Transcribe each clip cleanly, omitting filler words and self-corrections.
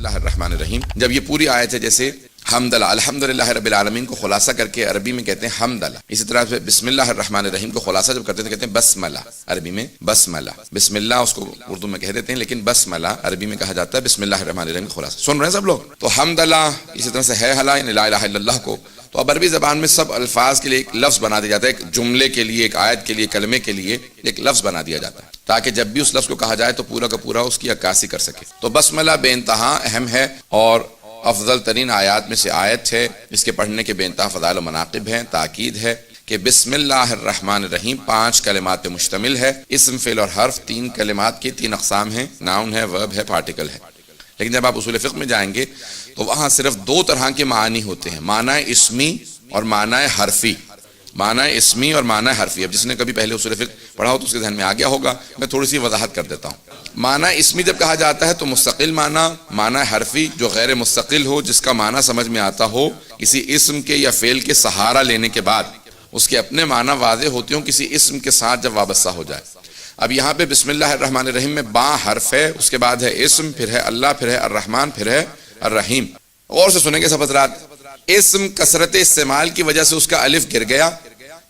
اللہ الرحمن الرحیم. جب یہ پوری آیت ہے جیسے حمد اللہ الحمدللہ رب العالمین کو خلاصہ کر کے عربی میں کہتے ہیں حمد اللہ. اسی طرح سے بسم اللہ الرحمن الرحیم کو خلاصہ جب کرتے ہیں کہتے ہیں بسملہ. عربی میں بسملہ، بسم اللہ اس کو اردو میں کہہ دیتے ہیں، لیکن بسملہ عربی میں کہا جاتا ہے بسم اللہ الرحمن الرحیم کا خلاصہ. سن رہے ہیں سب لوگ؟ تو حمد اللہ، اسی طرح سے ہے حلا یعنی لا الہ الا اللہ کو تو اب عربی زبان میں سب الفاظ کے لیے ایک لفظ بنا دیا جاتا ہے، ایک جملے کے لیے، ایک آیت کے لیے، کلمے کے لیے ایک لفظ بنا دیا جاتا ہے تاکہ جب بھی اس لفظ کو کہا جائے تو پورا کا پورا اس کی عکاسی کر سکے. تو بسملہ بے انتہا اہم ہے اور افضل ترین آیات میں سے آیت ہے. اس کے پڑھنے کے بے انتہا فضائل و مناقب ہیں. تاکید ہے کہ بسم اللہ الرحمن الرحیم 5 کلمات پہ مشتمل ہے. اسم، فعل اور حرف 3 کلمات کی 3 اقسام ہیں، ناؤن ہے، ورب ہے، پارٹیکل ہے. لیکن جب آپ اصول فقہ میں جائیں گے تو وہاں صرف 2 طرح کے معنی ہوتے ہیں، معنی اسمی اور معنی حرفی. معنی اسمی اور معنی حرفی. اب جس نے کبھی پہلے اصول فقہ پڑھا ہو تو اس کے ذہن میں آ گیا ہوگا، میں تھوڑی سی وضاحت کر دیتا ہوں. معنی اسمی جب کہا جاتا ہے تو مستقل معنی، معنی حرفی جو غیر مستقل ہو، جس کا معنی سمجھ میں آتا ہو، کسی اسم کے یا فعل کے سہارا لینے کے بعد اس کے اپنے معنی واضح ہوتے ہوں کسی اسم کے ساتھ جب وابستہ ہو جائے. اب یہاں پہ بسم اللہ الرحمن الرحیم میں با حرف ہے، اس کے بعد ہے اسم، پھر ہے اللہ، پھر ہے الرحمن، پھر ہے الرحیم. غور سے سنیں گے سب حضرات. اسم کثرت استعمال کی وجہ سے اس کا الف گر گیا،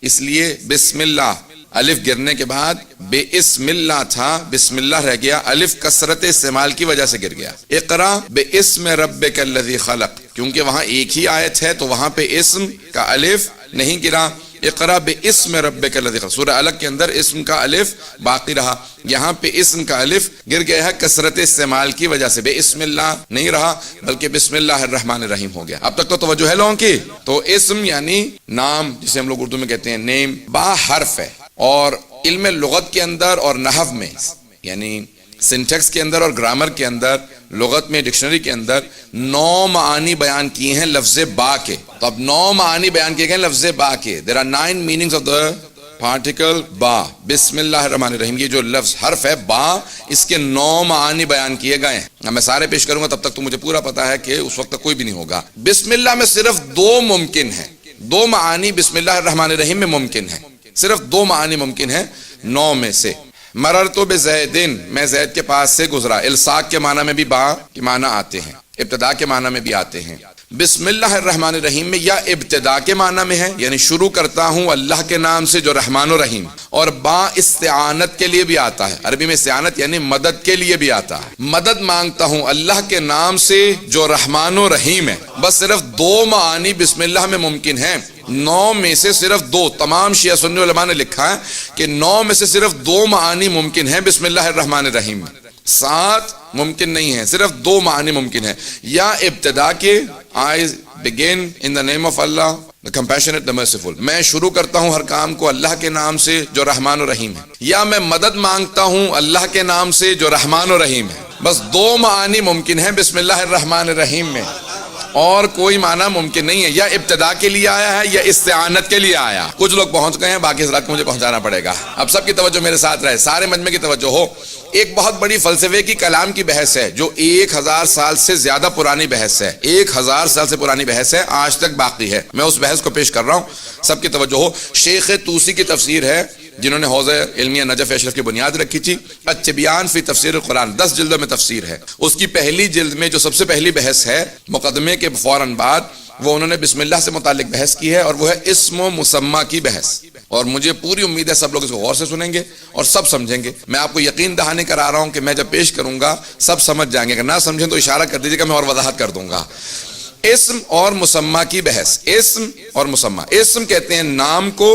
اس لیے بسم اللہ الف گرنے کے بعد بے اسم اللہ تھا، بسم اللہ رہ گیا، الف کثرت استعمال کی وجہ سے گر گیا. اقرا بے اسم ربک الذی خلق، کیونکہ وہاں ایک ہی آیت ہے تو وہاں پہ اسم کا الف نہیں گرا. اقرا بے اسم ربک الذی خلق، سورہ الگ کے اندر اسم کا الف باقی رہا، یہاں پہ اسم کا الف گر گیا ہے کثرت استعمال کی وجہ سے. بے اسم اللہ نہیں رہا بلکہ بسم اللہ الرحمن الرحیم ہو گیا. اب تک تو توجہ ہے لوگوں کی. تو اسم یعنی نام، جسے ہم لوگ اردو میں کہتے ہیں نیم، با حرف ہے. اور علم لغت کے اندر اور نحو میں یعنی سنٹیکس کے اندر اور گرامر کے اندر، لغت میں ڈکشنری کے اندر 9 معانی بیان کیے ہیں لفظ با کے. تو اب 9 معانی بیان کیے گئے لفظ با کے. There are 9 meanings of the particle با. بسم اللہ الرحمن الرحیم یہ جو لفظ حرف ہے با، اس کے 9 معانی بیان کیے گئے ہیں. اب میں سارے پیش کروں گا تب تک تو مجھے پورا پتا ہے کہ اس وقت تک کوئی بھی نہیں ہوگا. بسم اللہ میں صرف 2 ممکن ہیں، 2 معانی بسم اللہ الرحمن الرحیم میں ممکن ہیں، صرف 2 معانی ممکن ہیں 9 میں سے. مررتو بزیدن، میں زید کے پاس سے گزرا. الصاق کے معنی میں بھی با کے معنی آتے ہیں، ابتدا کے معنی میں بھی آتے ہیں. بسم اللہ الرحمن الرحیم میں یا ابتدا کے معنی میں ہے یعنی شروع کرتا ہوں اللہ کے نام سے جو رحمان و رحیم، اور با استعانت کے لیے بھی آتا ہے. عربی میں استعانت یعنی مدد کے لیے بھی آتا ہے، مدد مانگتا ہوں اللہ کے نام سے جو رحمان و رحیم ہے. بس صرف 2 معانی بسم اللہ میں ممکن ہیں، 9 میں سے صرف 2. تمام شیعہ سنی علماء نے لکھا ہے کہ 9 میں سے صرف 2 معانی ممکن ہیں بسم اللہ الرحمن الرحیم میں، 7 ممکن نہیں ہیں، صرف 2 معنی ممکن ہیں. یا ابتدا کے I begin in the name of Allah the compassionate the merciful، میں شروع کرتا ہوں ہر کام کو اللہ کے نام سے جو رحمان و رحیم ہے. یا میں مدد مانگتا ہوں اللہ کے نام سے جو رحمان و رحیم ہے. بس 2 معانی ممکن ہیں بسم اللہ الرحمن الرحیم میں، اور کوئی معنی ممکن نہیں ہے. یا ابتدا کے لیے آیا ہے یا استعانت کے لیے آیا. کچھ لوگ پہنچ گئے ہیں، باقی حضرات کو مجھے پہنچانا پڑے گا. اب سب کی توجہ میرے ساتھ رہے، سارے مجمع کی توجہ ہو. ایک بہت بڑی فلسفے کی کلام کی بحث ہے جو 1000 سال سے زیادہ پرانی بحث ہے، 1000 سال سے پرانی بحث ہے، آج تک باقی ہے. میں اس بحث کو پیش کر رہا ہوں، سب کی توجہ ہو. شیخ طوسی کی تفسیر ہے جنہوں نے حوض علمیہ نجف اشرف کی بنیاد رکھی تھی. التبیان فی تفسیر القرآن 10 جلدوں میں تفسیر ہے. اس کی پہلی جلد میں جو سب سے پہلی بحث ہے مقدمے کے فوراً بعد، وہ انہوں نے بسم اللہ سے متعلق بحث کی ہے، اور وہ ہے اسم و مسمہ کی بحث. اور مجھے پوری امید ہے سب لوگ اس کو غور سے سنیں گے اور سب سمجھیں گے. میں آپ کو یقین دہانی کرا رہا ہوں کہ میں جب پیش کروں گا سب سمجھ جائیں گے. اگر نہ سمجھیں تو اشارہ کر دیجیے گا، میں اور وضاحت کر دوں گا. اسم اور مسمہ کی بحث. اسم اور مسمہ، اسم کہتے ہیں نام کو،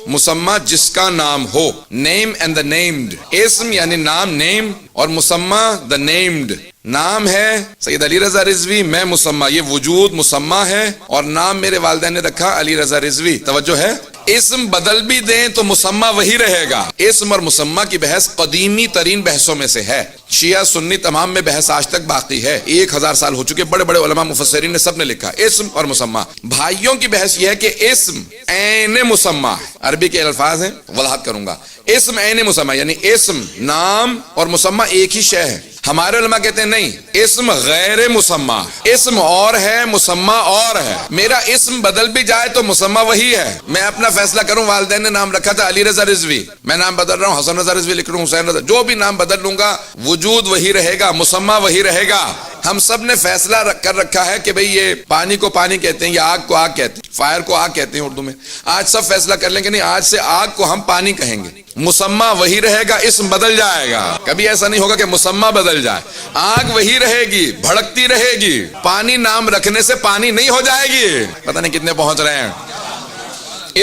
مسمہ جس کا نام ہو، نیم اینڈ دا نیمڈ. اسم یعنی نام، نیم، اور مسمہ دا نیمڈ. نام ہے سید علی رضا رضوی، میں مسمہ، یہ وجود مسمہ ہے، اور نام میرے والدین نے رکھا علی رضا رضوی. توجہ ہے. اسم بدل بھی دیں تو مسمہ وہی رہے گا. اسم اور مسمہ کی بحث قدیمی ترین بحثوں میں سے ہے. شیعہ سنی تمام میں بحث آج تک باقی ہے. 1000 سال ہو چکے، بڑے بڑے علماء مفسرین نے سب نے لکھا اسم اور مسمہ. بھائیوں کی بحث یہ ہے کہ اسم عین مسمہ، عربی کے الفاظ ہیں، وضاحت کروں گا. اسم عین مسمہ یعنی اسم نام اور مسمہ ایک ہی شے ہے. ہمارے علماء کہتے ہیں نہیں، اسم غیر مسمى، اسم اور ہے، مسمى اور ہے۔ میرا اسم بدل بھی جائے تو مسمى وہی ہے۔ میں اپنا فیصلہ کروں، والدین نے نام رکھا تھا علی رضا رضوی، میں نام بدل رہا ہوں حسن رضا رضوی لکھ رہا ہوں، حسین رضا، جو بھی نام بدل لوں گا وجود وہی رہے گا، مسمى وہی رہے گا۔ ہم سب نے فیصلہ کر رکھا ہے کہ بھئی یہ پانی کو پانی کہتے ہیں یا آگ کو آگ کہتے ہیں، فائر کو آگ کہتے ہیں اردو میں۔ آج سب فیصلہ کر لیں کہ نہیں، آج سے آگ کو ہم پانی کہیں گے، مسمى وہی رہے گا، اسم بدل جائے گا۔ کبھی ایسا نہیں ہوگا کہ مسمى بدل جائے، آگ وہی رہے گی، بھڑکتی رہے گی۔ پانی نام رکھنے سے پانی نہیں ہو جائے گی۔ پتہ نہیں کتنے پہنچ رہے ہیں۔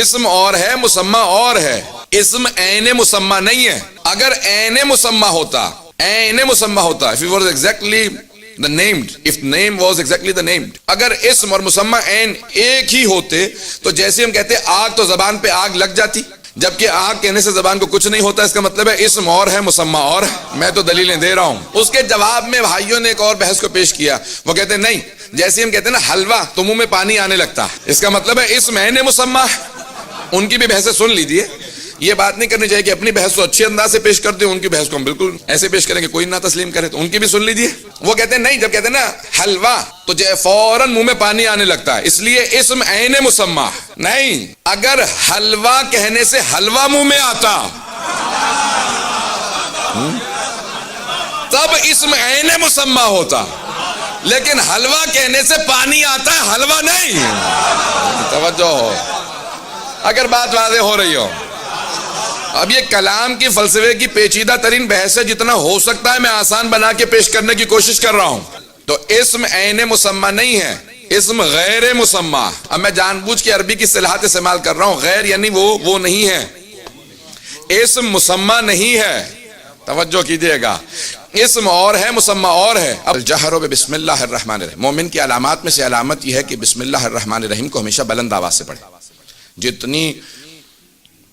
اسم اور ہے، مسمى اور ہے۔ اسم عین مسمى نہیں ہے۔ اگر عین مسمى ہوتا، عین مسمى ہوتا، if it was exactly the named, if name was exactly the named، اگر اسم اور مسمى عین ایک ہی ہوتے تو جیسے ہم کہتے آگ تو زبان پہ آگ لگ جاتی، جبکہ آگ کہنے سے زبان کو کچھ نہیں ہوتا۔ اس کا مطلب ہے اسم اور ہے، مسمى اور ہے۔ میں تو دلیلیں دے رہا ہوں۔ اس کے جواب میں بھائیوں نے ایک اور بحث کو پیش کیا، وہ کہتے ہیں نہیں، جیسے ہم کہتے ہیں نا حلوہ تو منہ میں پانی آنے لگتا، اس کا مطلب ہے اسم عین مسمى۔ ان کی بھی بحثیں سن لیجئے۔ یہ بات نہیں کرنی چاہیے کہ اپنی بحث کو اچھے انداز سے پیش کر دیں، ان کی بحث کو ہم بالکل ایسے پیش کریں کہ کوئی نہ تسلیم کرے، تو ان کی بھی سن لیجئے۔ وہ کہتے ہیں نہیں، جب کہتے ہیں نا حلوہ تو فوراً منہ میں پانی آنے لگتا ہے، اس لیے اسم عین مسمى نہیں۔ اگر حلوہ کہنے سے حلوہ منہ میں آتا تب اسم عین مسمى ہوتا، لیکن حلوہ کہنے سے پانی آتا ہے، حلوہ نہیں۔ توجہ ہو، اگر بات واضح ہو رہی ہو۔ اب یہ کلام کی فلسفے کی پیچیدہ ترین بحث ہے، جتنا ہو سکتا ہے میں آسان بنا کے پیش کرنے کی کوشش کر رہا ہوں۔ تو اسم عین مسمى نہیں ہے، اسم غیر مسمى۔ اب میں جان بوجھ کے عربی کی اصطلاحات استعمال کر رہا ہوں، غیر یعنی وہ نہیں ہے، اسم مسمى نہیں ہے۔ توجہ کیجئے گا، اسم اور ہے، مسمى اور ہے۔ اب الجہر بسم اللہ الرحمن الرحیم، مومن کی علامات میں سے علامت یہ ہے کہ بسم اللہ الرحمن الرحیم کو ہمیشہ بلند آواز سے پڑھے۔ جتنی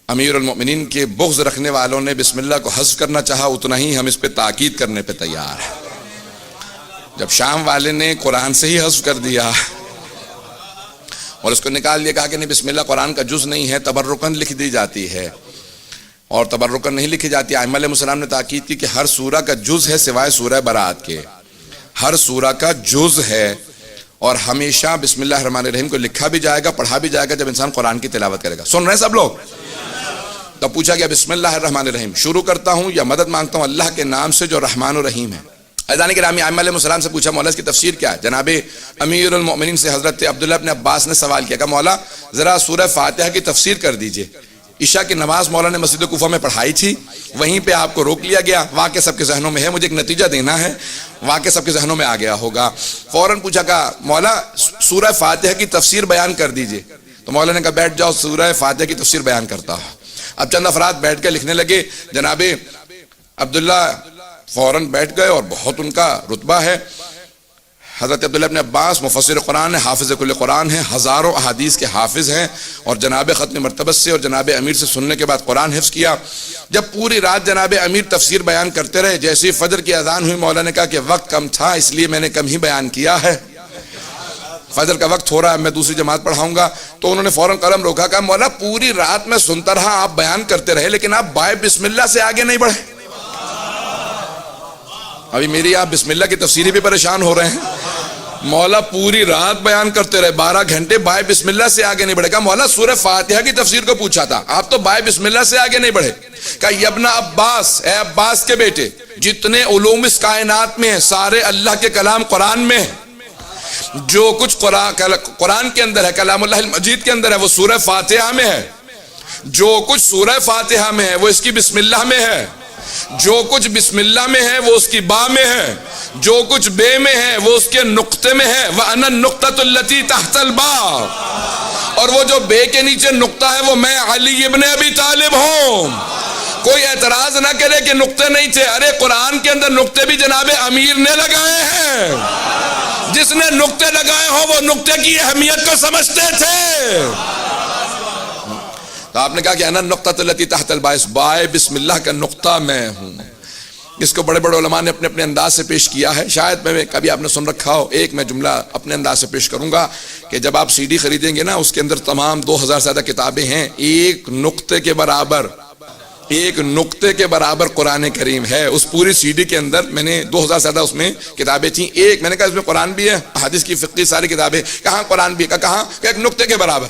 امیر المؤمنین کے بغض رکھنے والوں نے بسم اللہ کو حذف کرنا چاہا، اتنا ہی ہم اس پہ تاکید کرنے پہ تیار ہیں۔ جب شام والے نے قرآن سے ہی حذف کر دیا اور اس کو نکال دیا، کہا کہ نہیں بسم اللہ قرآن کا جز نہیں ہے، تبرکن لکھ دی جاتی ہے، اور تبرکن نہیں لکھی جاتی۔ ائمہ علیہ السلام نے تاکید کی کہ ہر سورہ کا جز ہے سوائے سورہ برات کے، ہر سورہ کا جز ہے، اور ہمیشہ بسم اللہ الرحمن الرحیم کو لکھا بھی جائے گا، پڑھا بھی جائے گا جب انسان قرآن کی تلاوت کرے گا۔ سن رہے ہیں سب لوگ؟ تب پوچھا گیا بسم اللہ الرحمن الرحیم شروع کرتا ہوں یا مدد مانگتا ہوں اللہ کے نام سے جو رحمان و رحیم ہے؟ عزیزان گرامی، ائمہ علیہ السلام سے پوچھا مولا اس کی تفسیر کیا ہے؟ جناب امیر المؤمنین سے حضرت عبداللہ بن عباس نے سوال کیا، کہا مولا ذرا سورہ فاتحہ کی تفسیر کر دیجئے۔ عشاء کی نماز مولا نے مسجد کوفہ میں پڑھائی تھی، وہیں پہ آپ کو روک لیا گیا، واقع سب کے ذہنوں میں ہے، مجھے ایک نتیجہ دینا ہے، واقع سب کے ذہنوں میں آ گیا ہوگا۔ فوراً پوچھا، کہا مولا سورہ فاتحہ کی تفسیر بیان کر دیجئے۔ تو مولا نے کہا بیٹھ جاؤ، سورہ فاتحہ کی تفسیر بیان کرتا ہوں۔ اب چند افراد بیٹھ کے لکھنے لگے، جناب عبداللہ فوراً بیٹھ گئے، اور بہت ان کا رتبہ ہے۔ حضرت عبداللہ بن عباس مفسر قرآن ہیں، حافظ کل قرآن ہیں، ہزاروں احادیث کے حافظ ہیں، اور جناب ختم مرتبہ سے اور جناب امیر سے سننے کے بعد قرآن حفظ کیا۔ جب پوری رات جناب امیر تفسیر بیان کرتے رہے، جیسے فجر کی اذان ہوئی مولا نے کہا کہ وقت کم تھا اس لیے میں نے کم ہی بیان کیا ہے، فجر کا وقت ہو رہا ہے، میں دوسری جماعت پڑھاؤں گا۔ تو انہوں نے فوراً قلم روکا، کہا مولا پوری رات میں سنتا رہا، آپ بیان کرتے رہے، لیکن آپ بائے بسم اللہ سے آگے نہیں بڑھے۔ ابھی میری آپ بسم اللہ کی تفسیری بھی پریشان ہو رہے ہیں۔ مولا پوری رات بیان کرتے رہے، 12 گھنٹے، بائے بسم اللہ سے آگے نہیں بڑھے۔ کہا مولا سورہ فاتحہ کی تفسیر کو پوچھا تھا، آپ تو بائے بسم اللہ سے آگے نہیں بڑھے۔ کہا ابن عباس، اے عباس کے بیٹے، جتنے علوم اس کائنات میں ہیں سارے اللہ کے کلام قرآن میں ہیں، جو کچھ قرآن کے اندر ہے، کلام اللہ المجید کے اندر ہے، وہ سورہ فاتحہ میں ہے۔ جو کچھ سورہ فاتحہ میں ہے وہ اس کی بسم اللہ میں ہے، جو کچھ بسم اللہ میں ہے وہ اس کی با میں ہے، جو کچھ بے میں ہے وہ اس کے نقطے میں ہے۔ وَأَنَا النُّقْطَةُ الَّتِي تَحْتَ الْبَابِ، اور وہ جو بے کے نیچے نقطہ ہے وہ میں علی ابن ابی طالب ہوں۔ کوئی اعتراض نہ کرے کہ نقطے نہیں تھے، ارے قرآن کے اندر نقطے بھی جناب امیر نے لگائے ہیں، جس نے نقطے لگائے ہوں وہ نقطے کی اہمیت کو سمجھتے تھے۔ تو آپ نے کہا کہ انا النقطۃ التی تحت الباعث، بائے بسم اللہ کا نقطہ میں ہوں۔ اس کو بڑے بڑے علماء نے اپنے اپنے انداز سے پیش کیا ہے، شاید میں کبھی آپ نے سن رکھا ہو۔ ایک میں جملہ اپنے انداز سے پیش کروں گا کہ جب آپ سی ڈی خریدیں گے نا، اس کے اندر تمام 2000 سے زیادہ کتابیں ہیں، ایک نقطے کے برابر ایک نقطے کے برابر قرآن کریم ہے اس پوری سی ڈی کے اندر. میں نے 2000 سے زیادہ اس میں کتابیں تھیں. ایک میں نے کہا اس میں قرآن بھی ہے, حدیث کی فقہی ساری کتابیں, کہاں قرآن بھی ہے, کہاں کہ ایک نقطے کے برابر.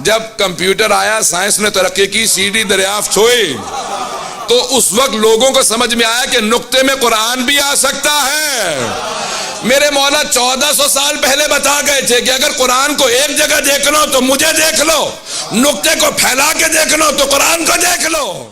جب کمپیوٹر آیا, سائنس نے ترقی کی, سی ڈی دریافت ہوئی, تو اس وقت لوگوں کو سمجھ میں آیا کہ نقطے میں قرآن بھی آ سکتا ہے. میرے مولا 1400 سال پہلے بتا گئے تھے کہ اگر قرآن کو ایک جگہ دیکھ لو تو مجھے دیکھ لو, نقطے کو پھیلا کے دیکھ لو تو قرآن کو دیکھ لو.